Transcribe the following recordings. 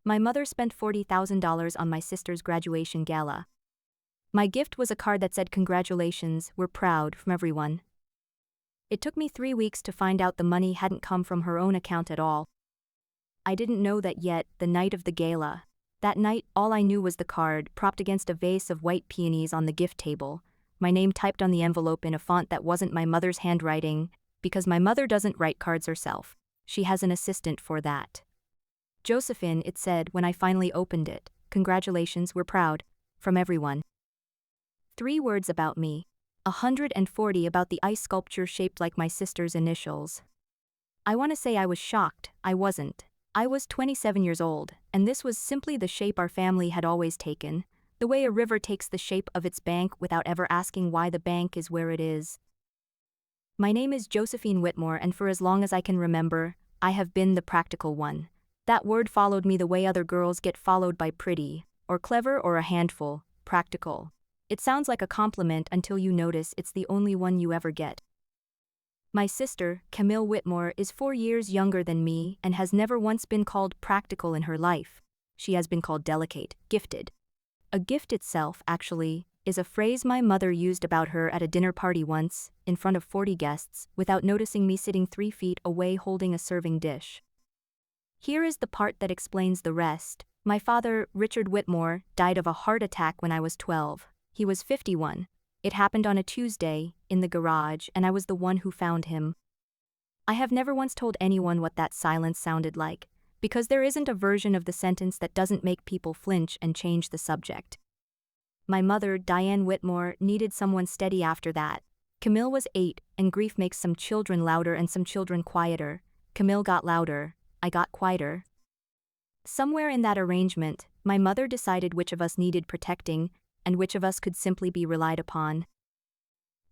My mother spent $40,000 on my sister's graduation gala. My gift was a card that said congratulations, we're proud, from everyone. It took me 3 weeks to find out the money hadn't come from her own account at all. I didn't know that yet, the night of the gala. That night, all I knew was the card, propped against a vase of white peonies on the gift table, my name typed on the envelope in a font that wasn't my mother's handwriting, because my mother doesn't write cards herself. She has an assistant for that. Josephine, it said when I finally opened it. Congratulations, we're proud. From everyone. 3 words about me. 140 about the ice sculpture shaped like my sister's initials. I want to say I was shocked. I wasn't. I was 27 years old, and this was simply the shape our family had always taken, the way a river takes the shape of its bank without ever asking why the bank is where it is. My name is Josephine Whitmore, and for as long as I can remember, I have been the practical one. That word followed me the way other girls get followed by pretty, or clever, or a handful. Practical. It sounds like a compliment until you notice it's the only one you ever get. My sister, Camille Whitmore, is 4 years younger than me and has never once been called practical in her life. She has been called delicate, gifted. A gift itself, actually, is a phrase my mother used about her at a dinner party once, in front of 40 guests, without noticing me sitting 3 feet away holding a serving dish. Here is the part that explains the rest. My father, Richard Whitmore, died of a heart attack when I was 12. He was 51. It happened on a Tuesday, in the garage, and I was the one who found him. I have never once told anyone what that silence sounded like, because there isn't a version of the sentence that doesn't make people flinch and change the subject. My mother, Diane Whitmore, needed someone steady after that. Camille was 8, and grief makes some children louder and some children quieter. Camille got louder. I got quieter. Somewhere in that arrangement, my mother decided which of us needed protecting, and which of us could simply be relied upon.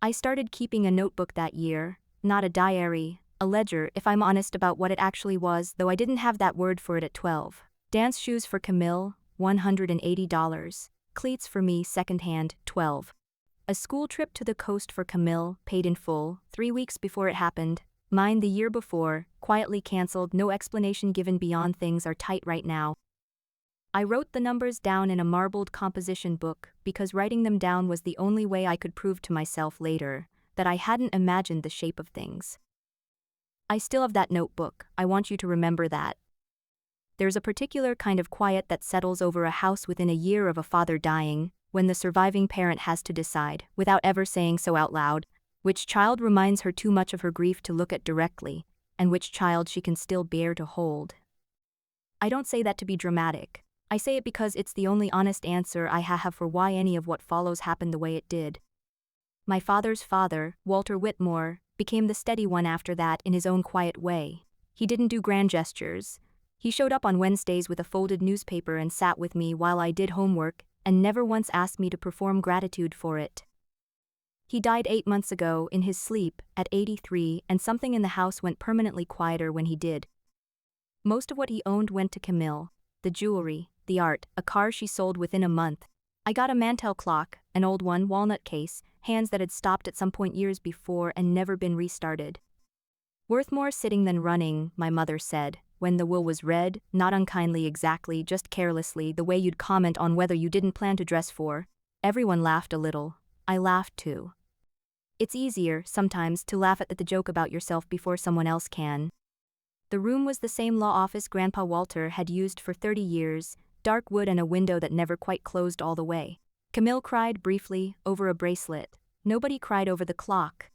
I started keeping a notebook that year, not a diary, a ledger if I'm honest about what it actually was, though I didn't have that word for it at 12. Dance shoes for Camille, $180. Cleats for me, secondhand, 12. A school trip to the coast for Camille, paid in full, 3 weeks before it happened. Mine the year before, quietly cancelled, no explanation given beyond things are tight right now. I wrote the numbers down in a marbled composition book because writing them down was the only way I could prove to myself later that I hadn't imagined the shape of things. I still have that notebook, I want you to remember that. There's a particular kind of quiet that settles over a house within a year of a father dying, when the surviving parent has to decide, without ever saying so out loud, which child reminds her too much of her grief to look at directly, and which child she can still bear to hold. I don't say that to be dramatic. I say it because it's the only honest answer I have for why any of what follows happened the way it did. My father's father, Walter Whitmore, became the steady one after that in his own quiet way. He didn't do grand gestures. He showed up on Wednesdays with a folded newspaper and sat with me while I did homework, and never once asked me to perform gratitude for it. He died 8 months ago in his sleep, at 83, and something in the house went permanently quieter when he did. Most of what he owned went to Camille. The jewelry, the art, a car she sold within a month. I got a Mantel clock, an old one, walnut case, hands that had stopped at some point years before and never been restarted. Worth more sitting than running, my mother said, when the will was read, not unkindly exactly, just carelessly, the way you'd comment on whether you didn't plan to dress for. Everyone laughed a little. I laughed too. It's easier, sometimes, to laugh at the joke about yourself before someone else can. The room was the same law office Grandpa Walter had used for 30 years, dark wood and a window that never quite closed all the way. Camille cried briefly, over a bracelet. Nobody cried over the clock.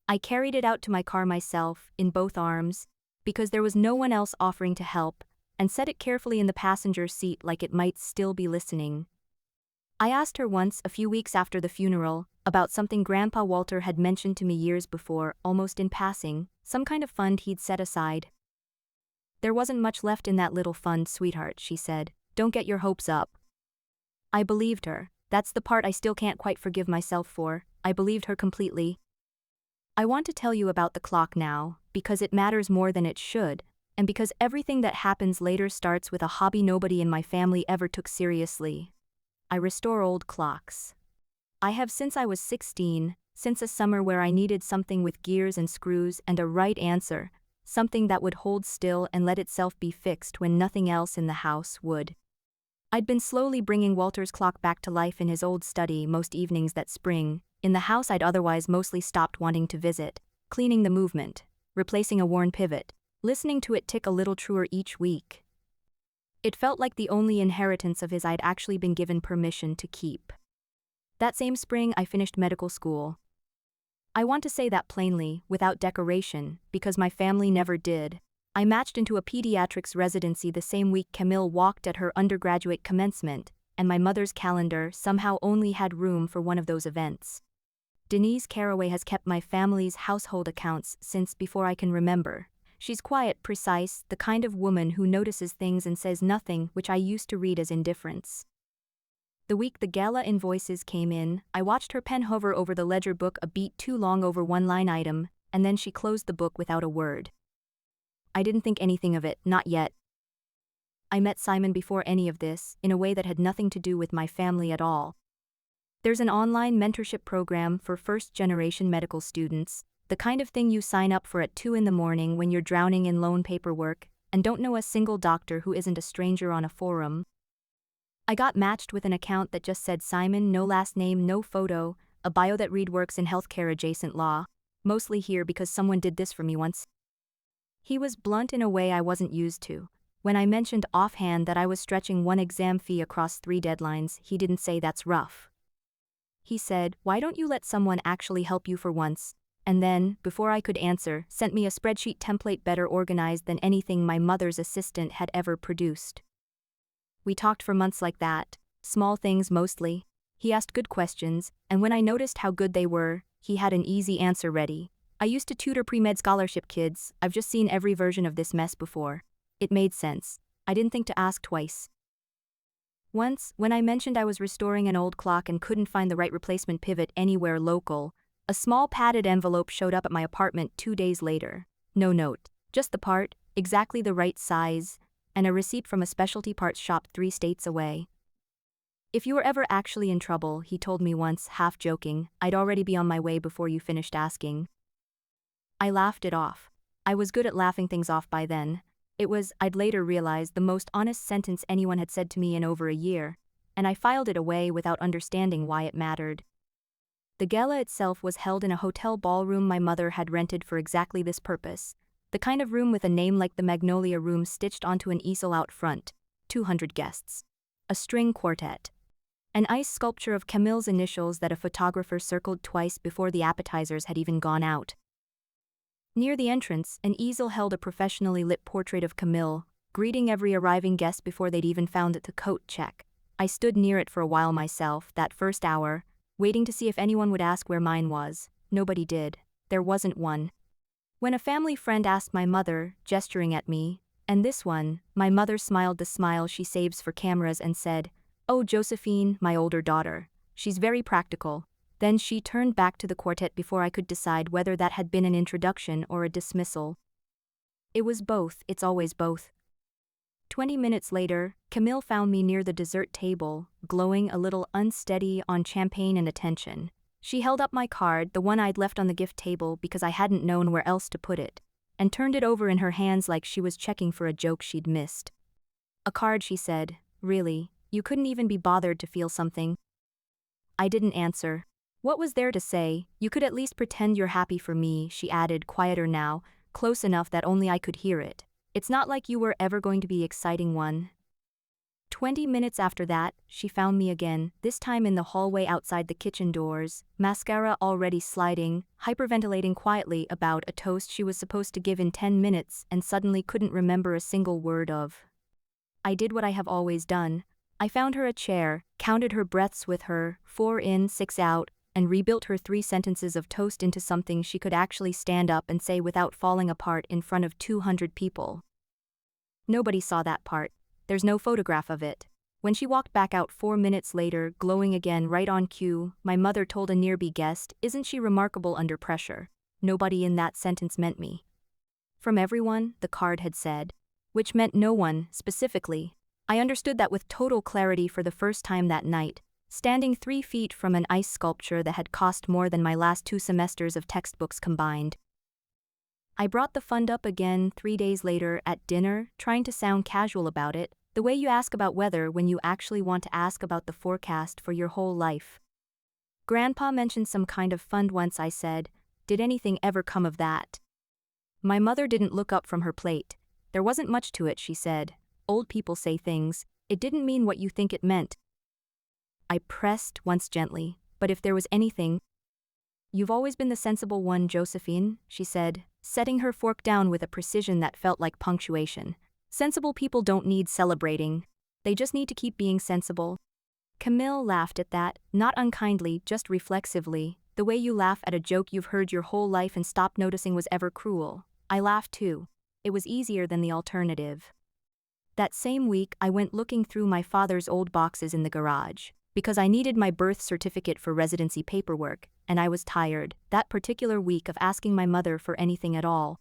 I carried it out to my car myself, in both arms, because there was no one else offering to help, and set it carefully in the passenger seat like it might still be listening. I asked her once, a few weeks after the funeral, about something Grandpa Walter had mentioned to me years before, almost in passing, some kind of fund he'd set aside. There wasn't much left in that little fund, sweetheart, she said. Don't get your hopes up. I believed her. That's the part I still can't quite forgive myself for. I believed her completely. I want to tell you about the clock now, because it matters more than it should, and because everything that happens later starts with a hobby nobody in my family ever took seriously. I restore old clocks. I have since I was 16, since a summer where I needed something with gears and screws and a right answer, something that would hold still and let itself be fixed when nothing else in the house would. I'd been slowly bringing Walter's clock back to life in his old study most evenings that spring, in the house I'd otherwise mostly stopped wanting to visit, cleaning the movement, replacing a worn pivot, listening to it tick a little truer each week. It felt like the only inheritance of his I'd actually been given permission to keep. That same spring I finished medical school. I want to say that plainly, without decoration, because my family never did. I matched into a pediatrics residency the same week Camille walked at her undergraduate commencement, and my mother's calendar somehow only had room for one of those events. Denise Caraway has kept my family's household accounts since before I can remember. She's quiet, precise, the kind of woman who notices things and says nothing, which I used to read as indifference. The week the gala invoices came in, I watched her pen hover over the ledger book a beat too long over one line item, and then she closed the book without a word. I didn't think anything of it, not yet. I met Simon before any of this, in a way that had nothing to do with my family at all. There's an online mentorship program for first-generation medical students, the kind of thing you sign up for at 2 in the morning when you're drowning in loan paperwork and don't know a single doctor who isn't a stranger on a forum. I got matched with an account that just said Simon, no last name, no photo, a bio that read works in healthcare adjacent law, mostly here because someone did this for me once. He was blunt in a way I wasn't used to. When I mentioned offhand that I was stretching one exam fee across 3 deadlines, he didn't say that's rough. He said, why don't you let someone actually help you for once? And then, before I could answer, sent me a spreadsheet template better organized than anything my mother's assistant had ever produced. We talked for months like that, small things mostly. He asked good questions, and when I noticed how good they were, he had an easy answer ready. I used to tutor pre-med scholarship kids, I've just seen every version of this mess before. It made sense. I didn't think to ask twice. Once, when I mentioned I was restoring an old clock and couldn't find the right replacement pivot anywhere local, a small padded envelope showed up at my apartment 2 days later. No note, just the part, exactly the right size, and a receipt from a specialty parts shop 3 states away. If you were ever actually in trouble, he told me once, half joking, I'd already be on my way before you finished asking. I laughed it off. I was good at laughing things off by then. It was, I'd later realized, the most honest sentence anyone had said to me in over a year, and I filed it away without understanding why it mattered. The gala itself was held in a hotel ballroom my mother had rented for exactly this purpose, the kind of room with a name like the Magnolia Room stitched onto an easel out front, 200 guests. A string quartet. An ice sculpture of Camille's initials that a photographer circled twice before the appetizers had even gone out. Near the entrance, an easel held a professionally lit portrait of Camille, greeting every arriving guest before they'd even found the coat check. I stood near it for a while myself, that first hour, waiting to see if anyone would ask where mine was. Nobody did. There wasn't one. When a family friend asked my mother, gesturing at me, and this one, my mother smiled the smile she saves for cameras and said, "Oh, Josephine, my older daughter. She's very practical." Then she turned back to the quartet before I could decide whether that had been an introduction or a dismissal. It was both, it's always both. 20 minutes later, Camille found me near the dessert table, glowing a little unsteady on champagne and attention. She held up my card, the one I'd left on the gift table because I hadn't known where else to put it, and turned it over in her hands like she was checking for a joke she'd missed. A card, she said. Really, you couldn't even be bothered to feel something? I didn't answer. What was there to say? You could at least pretend you're happy for me, she added, quieter now, close enough that only I could hear it. It's not like you were ever going to be the exciting one. 20 minutes after that, she found me again, this time in the hallway outside the kitchen doors, mascara already sliding, hyperventilating quietly about a toast she was supposed to give in 10 minutes and suddenly couldn't remember a single word of. I did what I have always done. I found her a chair, counted her breaths with her, 4 in, 6 out, and rebuilt her 3 sentences of toast into something she could actually stand up and say without falling apart in front of 200 people. Nobody saw that part. There's no photograph of it. When she walked back out 4 minutes later, glowing again right on cue, my mother told a nearby guest, "Isn't she remarkable under pressure?" Nobody in that sentence meant me. From everyone, the card had said. Which meant no one, specifically. I understood that with total clarity for the first time that night, standing 3 feet from an ice sculpture that had cost more than my last 2 semesters of textbooks combined. I brought the fund up again 3 days later at dinner, trying to sound casual about it, the way you ask about weather when you actually want to ask about the forecast for your whole life. Grandpa mentioned some kind of fund once. I said, "Did anything ever come of that?" My mother didn't look up from her plate. "There wasn't much to it," she said. "Old people say things. It didn't mean what you think it meant." I pressed once gently, "But if there was anything—" "You've always been the sensible one, Josephine," she said, setting her fork down with a precision that felt like punctuation. "Sensible people don't need celebrating. They just need to keep being sensible." Camille laughed at that, not unkindly, just reflexively, the way you laugh at a joke you've heard your whole life and stopped noticing was ever cruel. I laughed too. It was easier than the alternative. That same week, I went looking through my father's old boxes in the garage, because I needed my birth certificate for residency paperwork, and I was tired, that particular week, of asking my mother for anything at all.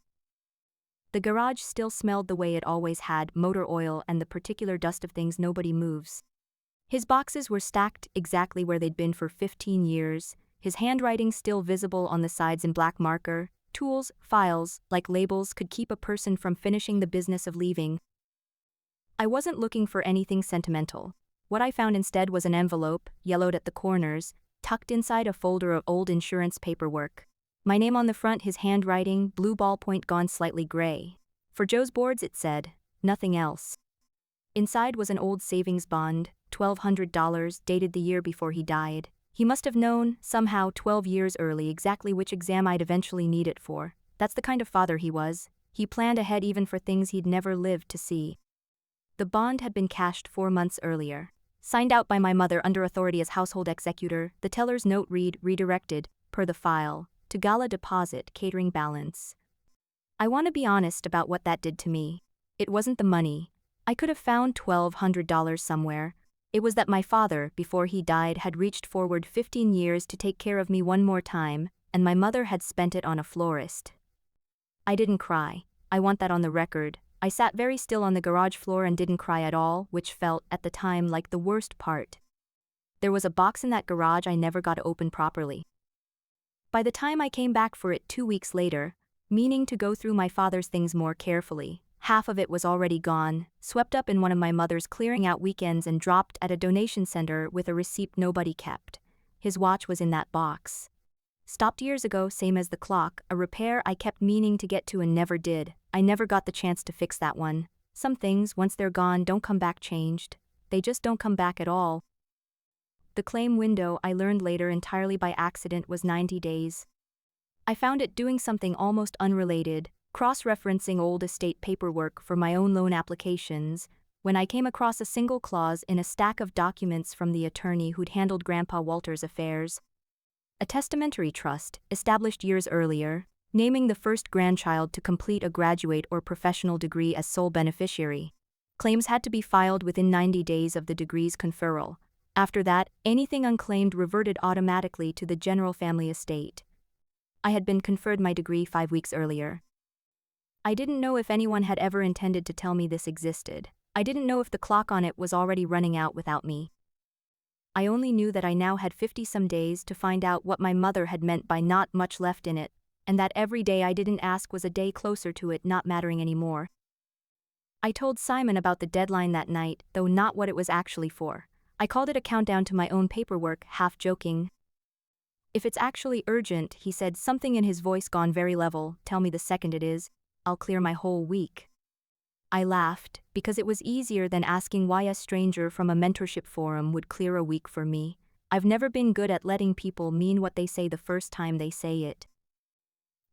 The garage still smelled the way it always had, motor oil and the particular dust of things nobody moves. His boxes were stacked exactly where they'd been for 15 years, his handwriting still visible on the sides in black marker. Tools, files, like labels, could keep a person from finishing the business of leaving. I wasn't looking for anything sentimental. What I found instead was an envelope, yellowed at the corners, tucked inside a folder of old insurance paperwork. My name on the front, his handwriting, blue ballpoint gone slightly gray. "For Joe's boards," it said, nothing else. Inside was an old savings bond, $1,200, dated the year before he died. He must have known, somehow 12 years early, exactly which exam I'd eventually need it for. That's the kind of father he was. He planned ahead even for things he'd never lived to see. The bond had been cashed 4 months earlier. Signed out by my mother under authority as household executor, the teller's note read, "Redirected, per the file, to Gala deposit, catering balance." I want to be honest about what that did to me. It wasn't the money. I could have found $1,200 somewhere. It was that my father, before he died, had reached forward 15 years to take care of me one more time, and my mother had spent it on a florist. I didn't cry. I want that on the record. I sat very still on the garage floor and didn't cry at all, which felt, at the time, like the worst part. There was a box in that garage I never got to open properly. By the time I came back for it 2 weeks later, meaning to go through my father's things more carefully, half of it was already gone, swept up in one of my mother's clearing out weekends and dropped at a donation center with a receipt nobody kept. His watch was in that box. Stopped years ago, same as the clock, a repair I kept meaning to get to and never did. I never got the chance to fix that one. Some things, once they're gone, don't come back changed. They just don't come back at all. The claim window, I learned later entirely by accident, was 90 days. I found it doing something almost unrelated, cross-referencing old estate paperwork for my own loan applications, when I came across a single clause in a stack of documents from the attorney who'd handled Grandpa Walter's affairs. A testamentary trust, established years earlier, naming the first grandchild to complete a graduate or professional degree as sole beneficiary. Claims had to be filed within 90 days of the degree's conferral. After that, anything unclaimed reverted automatically to the general family estate. I had been conferred my degree 5 weeks earlier. I didn't know if anyone had ever intended to tell me this existed. I didn't know if the clock on it was already running out without me. I only knew that I now had 50-some days to find out what my mother had meant by not much left in it, and that every day I didn't ask was a day closer to it not mattering anymore. I told Simon about the deadline that night, though not what it was actually for. I called it a countdown to my own paperwork, half joking. "If it's actually urgent," he said, something in his voice gone very level, "tell me the second it is. I'll clear my whole week." I laughed, because it was easier than asking why a stranger from a mentorship forum would clear a week for me. I've never been good at letting people mean what they say the first time they say it.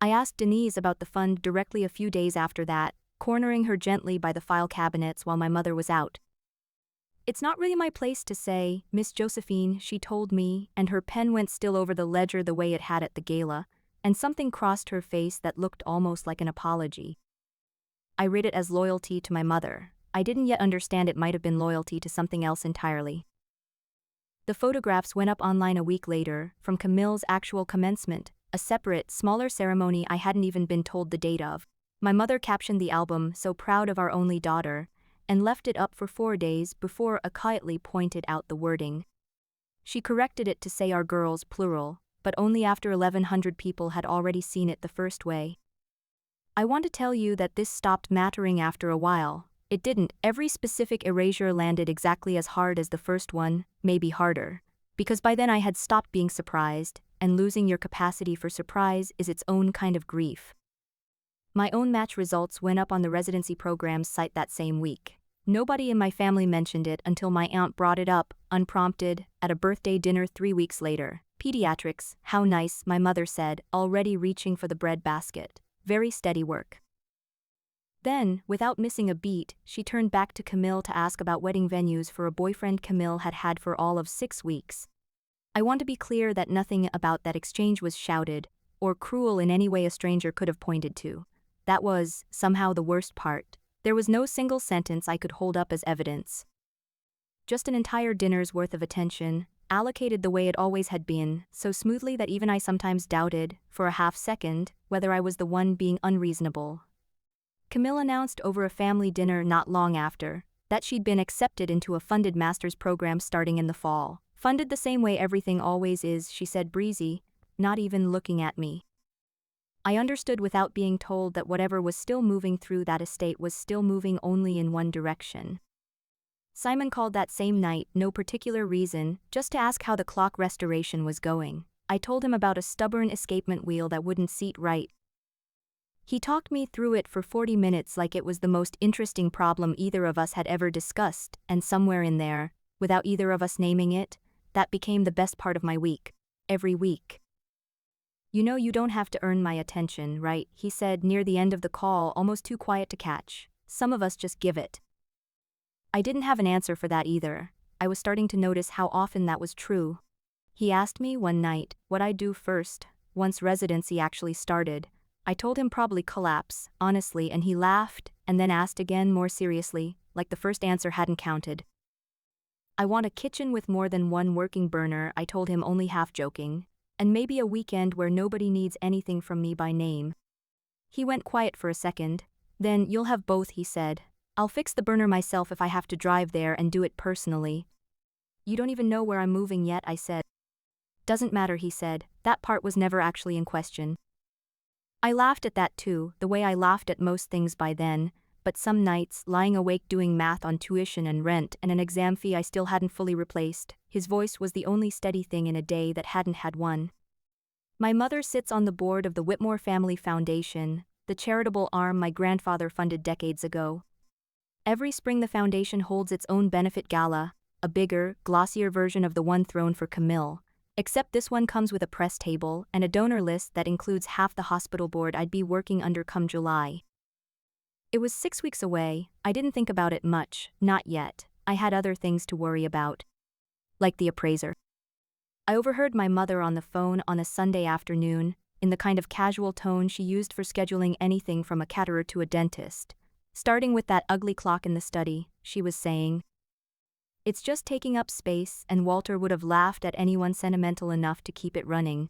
I asked Denise about the fund directly a few days after that, cornering her gently by the file cabinets while my mother was out. "It's not really my place to say, Miss Josephine," she told me, and her pen went still over the ledger the way it had at the gala, and something crossed her face that looked almost like an apology. I read it as loyalty to my mother. I didn't yet understand it might have been loyalty to something else entirely. The photographs went up online a week later, from Camille's actual commencement, a separate, smaller ceremony I hadn't even been told the date of. My mother captioned the album, "So proud of our only daughter," and left it up for 4 days before I quietly pointed out the wording. She corrected it to say "our girls," plural, but only after 1,100 people had already seen it the first way. I want to tell you that this stopped mattering after a while. It didn't. Every specific erasure landed exactly as hard as the first one, maybe harder. Because by then I had stopped being surprised, and losing your capacity for surprise is its own kind of grief. My own match results went up on the residency program's site that same week. Nobody in my family mentioned it until my aunt brought it up, unprompted, at a birthday dinner 3 weeks later. Pediatrics, how nice, my mother said, already reaching for the bread basket. Very steady work. Then, without missing a beat, she turned back to Camille to ask about wedding venues for a boyfriend Camille had had for all of 6 weeks. I want to be clear that nothing about that exchange was shouted, or cruel in any way a stranger could have pointed to. That was, somehow, the worst part. There was no single sentence I could hold up as evidence. Just an entire dinner's worth of attention, allocated the way it always had been, so smoothly that even I sometimes doubted, for a half second, whether I was the one being unreasonable. Camille announced over a family dinner not long after that she'd been accepted into a funded master's program starting in the fall. Funded the same way everything always is, she said, breezy, not even looking at me. I understood without being told that whatever was still moving through that estate was still moving only in one direction. Simon called that same night, no particular reason, just to ask how the clock restoration was going. I told him about a stubborn escapement wheel that wouldn't seat right. He talked me through it for 40 minutes like it was the most interesting problem either of us had ever discussed, and somewhere in there, without either of us naming it, that became the best part of my week. Every week. You know you don't have to earn my attention, right? He said near the end of the call, almost too quiet to catch. Some of us just give it. I didn't have an answer for that either. I was starting to notice how often that was true. He asked me one night what I'd do first, once residency actually started. I told him probably collapse, honestly, and he laughed, and then asked again more seriously, like the first answer hadn't counted. I want a kitchen with more than one working burner, I told him, only half joking. And maybe a weekend where nobody needs anything from me by name. He went quiet for a second. Then, you'll have both, he said. I'll fix the burner myself if I have to drive there and do it personally. You don't even know where I'm moving yet, I said. Doesn't matter, he said. That part was never actually in question. I laughed at that too, the way I laughed at most things by then, but some nights, lying awake doing math on tuition and rent and an exam fee I still hadn't fully replaced, his voice was the only steady thing in a day that hadn't had one. My mother sits on the board of the Whitmore Family Foundation, the charitable arm my grandfather funded decades ago. Every spring the foundation holds its own benefit gala, a bigger, glossier version of the one thrown for Camille, except this one comes with a press table and a donor list that includes half the hospital board I'd be working under come July. It was 6 weeks away. I didn't think about it much, not yet. I had other things to worry about. Like the appraiser. I overheard my mother on the phone on a Sunday afternoon, in the kind of casual tone she used for scheduling anything from a caterer to a dentist. Starting with that ugly clock in the study, she was saying, "It's just taking up space," and Walter would have laughed at anyone sentimental enough to keep it running.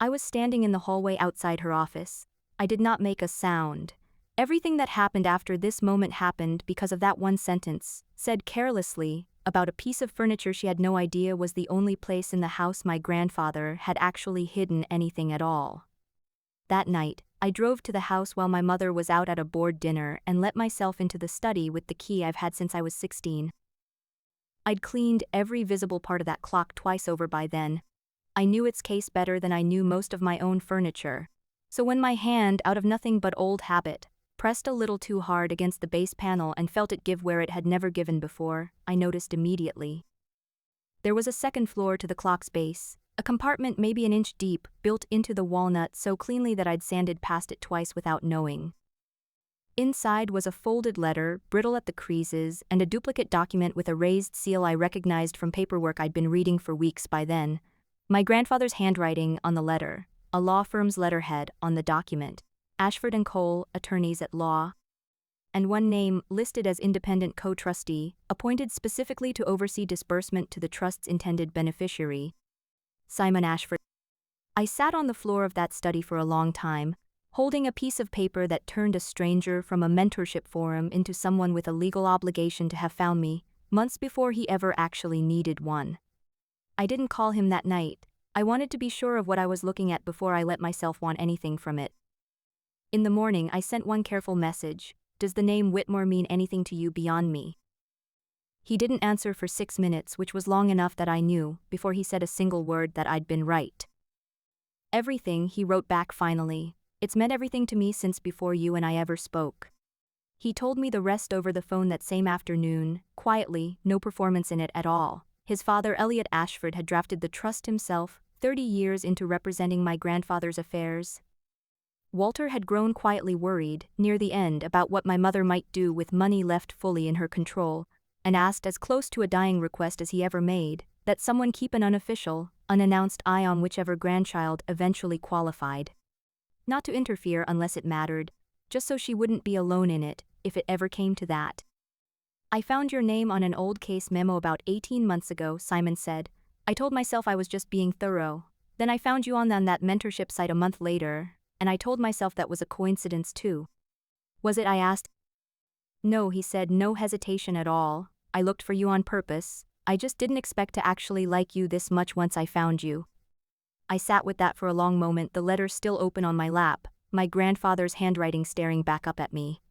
I was standing in the hallway outside her office. I did not make a sound. Everything that happened after this moment happened because of that one sentence, said carelessly, about a piece of furniture she had no idea was the only place in the house my grandfather had actually hidden anything at all. That night, I drove to the house while my mother was out at a board dinner and let myself into the study with the key I've had since I was 16. I'd cleaned every visible part of that clock twice over by then. I knew its case better than I knew most of my own furniture. So when my hand, out of nothing but old habit, pressed a little too hard against the base panel and felt it give where it had never given before, I noticed immediately. There was a second floor to the clock's base, a compartment maybe an inch deep, built into the walnut so cleanly that I'd sanded past it twice without knowing. Inside was a folded letter, brittle at the creases, and a duplicate document with a raised seal I recognized from paperwork I'd been reading for weeks by then. My grandfather's handwriting on the letter, a law firm's letterhead on the document, Ashford & Cole, attorneys at law, and one name listed as independent co-trustee, appointed specifically to oversee disbursement to the trust's intended beneficiary, Simon Ashford. I sat on the floor of that study for a long time, holding a piece of paper that turned a stranger from a mentorship forum into someone with a legal obligation to have found me, months before he ever actually needed one. I didn't call him that night. I wanted to be sure of what I was looking at before I let myself want anything from it. In the morning, I sent one careful message. Does the name Whitmore mean anything to you beyond me? He didn't answer for 6 minutes, which was long enough that I knew, before he said a single word, that I'd been right. Everything, he wrote back finally. It's meant everything to me since before you and I ever spoke. He told me the rest over the phone that same afternoon, quietly, no performance in it at all. His father, Elliot Ashford, had drafted the trust himself, 30 years into representing my grandfather's affairs. Walter had grown quietly worried, near the end, about what my mother might do with money left fully in her control, and asked, as close to a dying request as he ever made, that someone keep an unofficial, unannounced eye on whichever grandchild eventually qualified. Not to interfere unless it mattered, just so she wouldn't be alone in it, if it ever came to that. I found your name on an old case memo about 18 months ago, Simon said. I told myself I was just being thorough. Then I found you on that mentorship site a month later, and I told myself that was a coincidence too. Was it? I asked. No, he said, no hesitation at all. I looked for you on purpose. I just didn't expect to actually like you this much once I found you. I sat with that for a long moment, the letter still open on my lap, my grandfather's handwriting staring back up at me.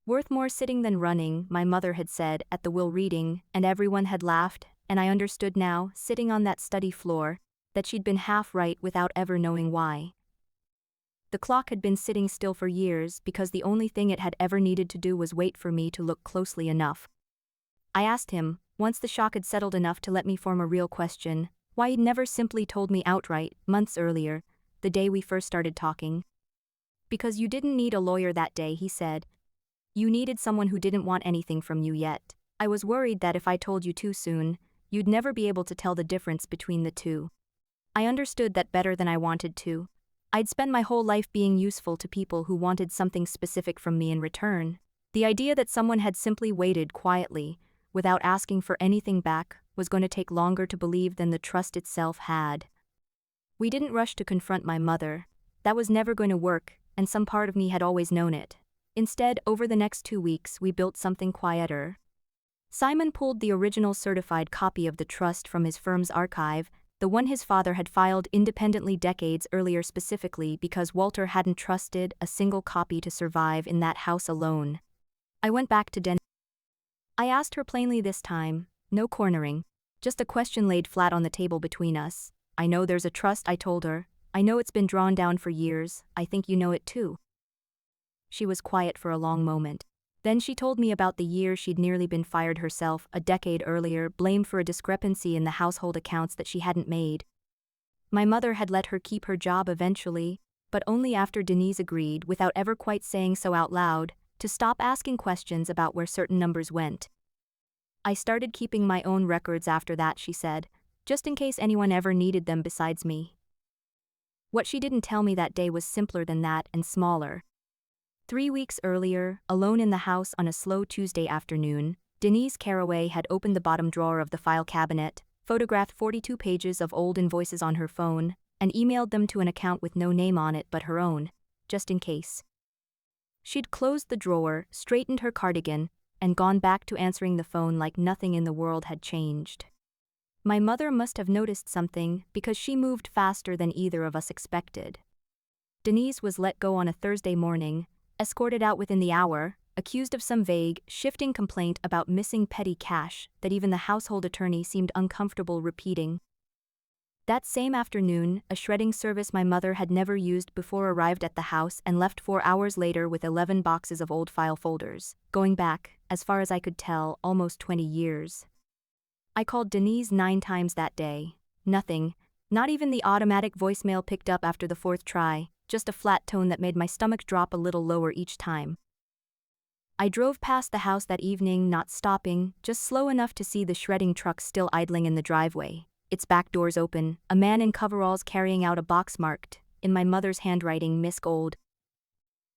Worth more sitting than running, my mother had said at the will reading, and everyone had laughed, and I understood now, sitting on that study floor, that she'd been half right without ever knowing why. The clock had been sitting still for years because the only thing it had ever needed to do was wait for me to look closely enough. I asked him, once the shock had settled enough to let me form a real question, why he'd never simply told me outright, months earlier, the day we first started talking. Because you didn't need a lawyer that day, he said. You needed someone who didn't want anything from you yet. I was worried that if I told you too soon, you'd never be able to tell the difference between the two. I understood that better than I wanted to. I'd spent my whole life being useful to people who wanted something specific from me in return. The idea that someone had simply waited quietly, without asking for anything back, was going to take longer to believe than the trust itself had. We didn't rush to confront my mother. That was never going to work, and some part of me had always known it. Instead, over the next 2 weeks, we built something quieter. Simon pulled the original certified copy of the trust from his firm's archive, the one his father had filed independently decades earlier, specifically because Walter hadn't trusted a single copy to survive in that house alone. I went back to Denise. I asked her plainly this time, no cornering, just a question laid flat on the table between us. I know there's a trust, I told her. I know it's been drawn down for years. I think you know it too. She was quiet for a long moment. Then she told me about the year she'd nearly been fired herself, a decade earlier, blamed for a discrepancy in the household accounts that she hadn't made. My mother had let her keep her job eventually, but only after Denise agreed, without ever quite saying so out loud, to stop asking questions about where certain numbers went. I started keeping my own records after that, she said, just in case anyone ever needed them besides me. What she didn't tell me that day was simpler than that and smaller. 3 weeks earlier, alone in the house on a slow Tuesday afternoon, Denise Carraway had opened the bottom drawer of the file cabinet, photographed 42 pages of old invoices on her phone, and emailed them to an account with no name on it but her own, just in case. She'd closed the drawer, straightened her cardigan, and gone back to answering the phone like nothing in the world had changed. My mother must have noticed something because she moved faster than either of us expected. Denise was let go on a Thursday morning, escorted out within the hour, accused of some vague, shifting complaint about missing petty cash that even the household attorney seemed uncomfortable repeating. That same afternoon, a shredding service my mother had never used before arrived at the house and left 4 hours later with 11 boxes of old file folders, going back, as far as I could tell, almost 20 years. I called Denise 9 times that day. Nothing, not even the automatic voicemail picked up after the 4th try, just a flat tone that made my stomach drop a little lower each time. I drove past the house that evening, not stopping, just slow enough to see the shredding truck still idling in the driveway, its back doors open, a man in coveralls carrying out a box marked, in my mother's handwriting, Miss Gold.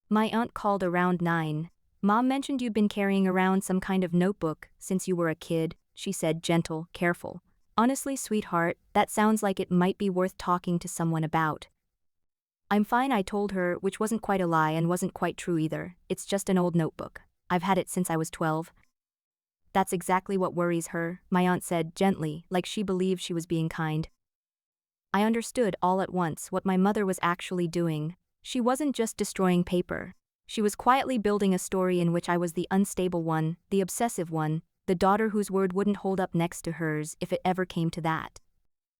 My aunt called around 9. Mom mentioned you'd been carrying around some kind of notebook since you were a kid, she said, gentle, careful. Honestly, sweetheart, that sounds like it might be worth talking to someone about. I'm fine, I told her, which wasn't quite a lie and wasn't quite true either. It's just an old notebook. I've had it since I was 12. That's exactly what worries her, my aunt said gently, like she believed she was being kind. I understood all at once what my mother was actually doing. She wasn't just destroying paper. She was quietly building a story in which I was the unstable one, the obsessive one, the daughter whose word wouldn't hold up next to hers if it ever came to that.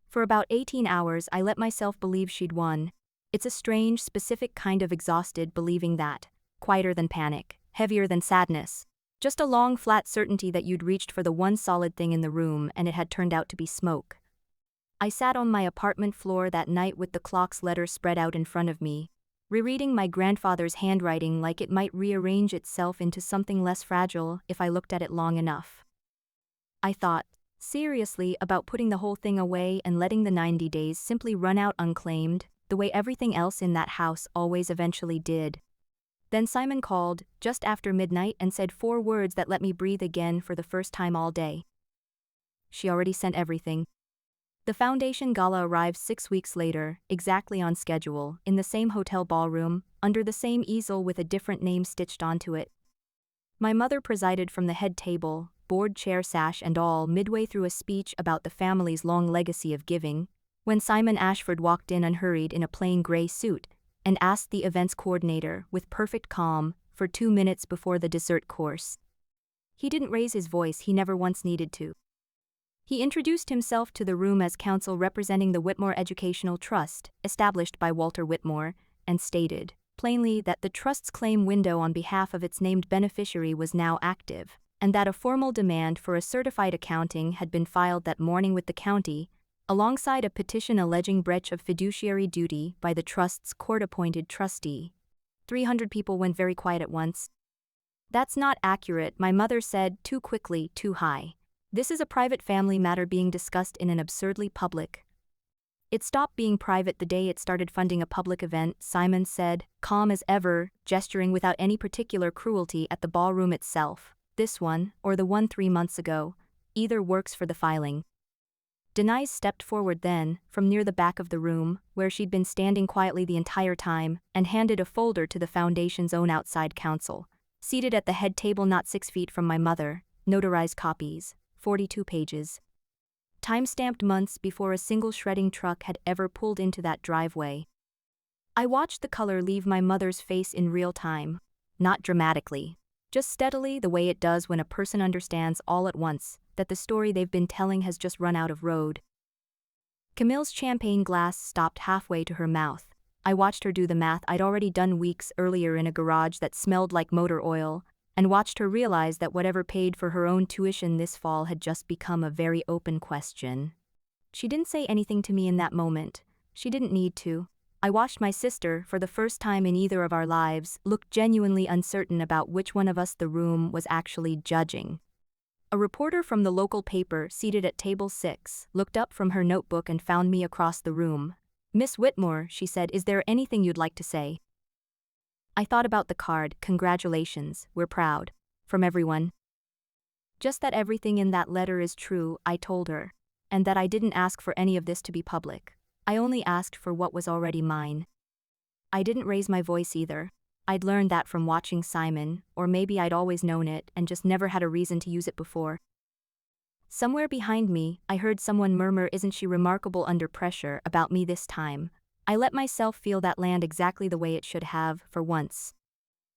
For about 18 hours I let myself believe she'd won. It's a strange, specific kind of exhausted believing that. Quieter than panic, heavier than sadness. Just a long, flat certainty that you'd reached for the one solid thing in the room and it had turned out to be smoke. I sat on my apartment floor that night with the clock's letter spread out in front of me, rereading my grandfather's handwriting like it might rearrange itself into something less fragile if I looked at it long enough. I thought, seriously, about putting the whole thing away and letting the 90 days simply run out unclaimed, the way everything else in that house always eventually did. Then Simon called, just after midnight, and said 4 words that let me breathe again for the first time all day. She already sent everything. The foundation gala arrived 6 weeks later, exactly on schedule, in the same hotel ballroom, under the same easel with a different name stitched onto it. My mother presided from the head table, board chair sash and all, midway through a speech about the family's long legacy of giving, when Simon Ashford walked in unhurried in a plain gray suit, and asked the events coordinator, with perfect calm, for 2 minutes before the dessert course. He didn't raise his voice, he never once needed to. He introduced himself to the room as counsel representing the Whitmore Educational Trust, established by Walter Whitmore, and stated, plainly, that the trust's claim window on behalf of its named beneficiary was now active, and that a formal demand for a certified accounting had been filed that morning with the county, alongside a petition alleging breach of fiduciary duty by the trust's court-appointed trustee. 300 people went very quiet at once. "That's not accurate," my mother said, too quickly, too high. "This is a private family matter being discussed in an absurdly public." "It stopped being private the day it started funding a public event," Simon said, calm as ever, gesturing without any particular cruelty at the ballroom itself. "This one, or the one 3 months ago, either works for the filing." Denise stepped forward then, from near the back of the room, where she'd been standing quietly the entire time, and handed a folder to the foundation's own outside counsel. Seated at the head table not 6 feet from my mother, notarized copies, 42 pages. Time-stamped months before a single shredding truck had ever pulled into that driveway. I watched the color leave my mother's face in real time. Not dramatically. Just steadily, the way it does when a person understands all at once that the story they've been telling has just run out of road. Camille's champagne glass stopped halfway to her mouth. I watched her do the math I'd already done weeks earlier in a garage that smelled like motor oil, and watched her realize that whatever paid for her own tuition this fall had just become a very open question. She didn't say anything to me in that moment. She didn't need to. I watched my sister, for the first time in either of our lives, look genuinely uncertain about which one of us the room was actually judging. A reporter from the local paper, seated at table 6, looked up from her notebook and found me across the room. "Miss Whitmore," she said, "is there anything you'd like to say?" I thought about the card, "Congratulations, we're proud," from everyone. Just that everything in that letter is true, I told her, and that I didn't ask for any of this to be public. I only asked for what was already mine. I didn't raise my voice either. I'd learned that from watching Simon, or maybe I'd always known it and just never had a reason to use it before. Somewhere behind me, I heard someone murmur, "Isn't she remarkable under pressure," about me this time. I let myself feel that land exactly the way it should have, for once.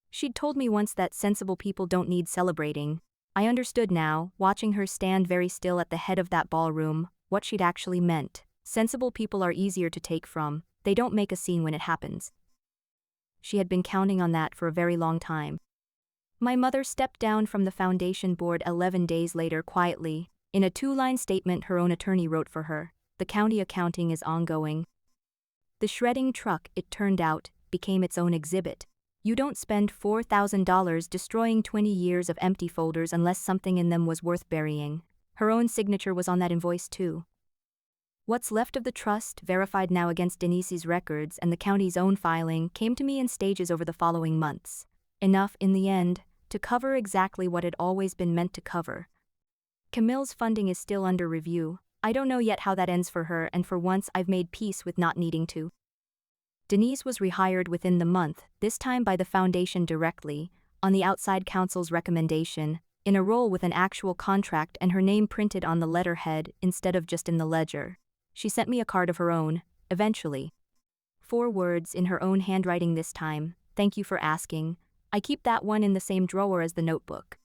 She'd told me once that sensible people don't need celebrating. I understood now, watching her stand very still at the head of that ballroom, what she'd actually meant. Sensible people are easier to take from, they don't make a scene when it happens. She had been counting on that for a very long time. My mother stepped down from the foundation board 11 days later quietly. In a 2-line statement her own attorney wrote for her, "The county accounting is ongoing." The shredding truck, it turned out, became its own exhibit. You don't spend $4,000 destroying 20 years of empty folders unless something in them was worth burying. Her own signature was on that invoice too. What's left of the trust, verified now against Denise's records and the county's own filing, came to me in stages over the following months. Enough, in the end, to cover exactly what had always been meant to cover. Camille's funding is still under review. I don't know yet how that ends for her, and for once I've made peace with not needing to. Denise was rehired within the month, this time by the foundation directly, on the outside counsel's recommendation, in a role with an actual contract and her name printed on the letterhead instead of just in the ledger. She sent me a card of her own, eventually. 4 words in her own handwriting this time. Thank you for asking. I keep that one in the same drawer as the notebook.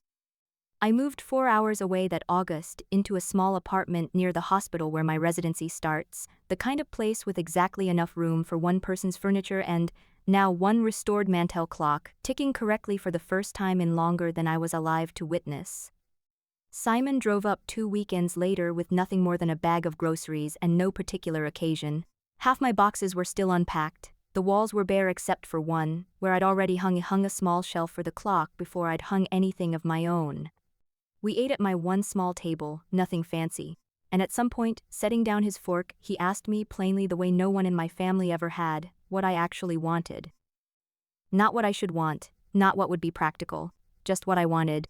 I moved 4 hours away that August into a small apartment near the hospital where my residency starts, the kind of place with exactly enough room for one person's furniture and, now one restored mantel clock, ticking correctly for the first time in longer than I was alive to witness. Simon drove up 2 weekends later with nothing more than a bag of groceries and no particular occasion. Half my boxes were still unpacked. The walls were bare except for one, where I'd already hung a small shelf for the clock before I'd hung anything of my own. We ate at my one small table, nothing fancy, and at some point, setting down his fork, he asked me plainly the way no one in my family ever had, what I actually wanted. Not what I should want, not what would be practical, just what I wanted.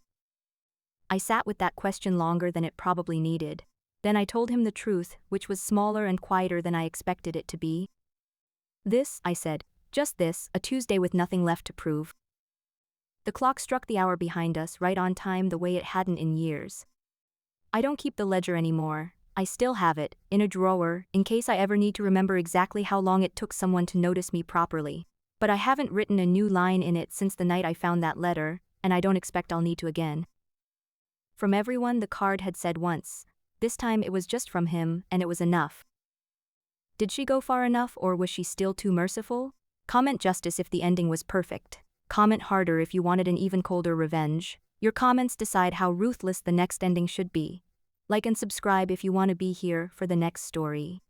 I sat with that question longer than it probably needed. Then I told him the truth, which was smaller and quieter than I expected it to be. This, I said, just this, a Tuesday with nothing left to prove. The clock struck the hour behind us right on time the way it hadn't in years. I don't keep the ledger anymore. I still have it, in a drawer, in case I ever need to remember exactly how long it took someone to notice me properly. But I haven't written a new line in it since the night I found that letter, and I don't expect I'll need to again. From everyone the card had said once. This time it was just from him, and it was enough. Did she go far enough, or was she still too merciful? Comment justice if the ending was perfect. Comment harder if you wanted an even colder revenge. Your comments decide how ruthless the next ending should be. Like and subscribe if you want to be here for the next story.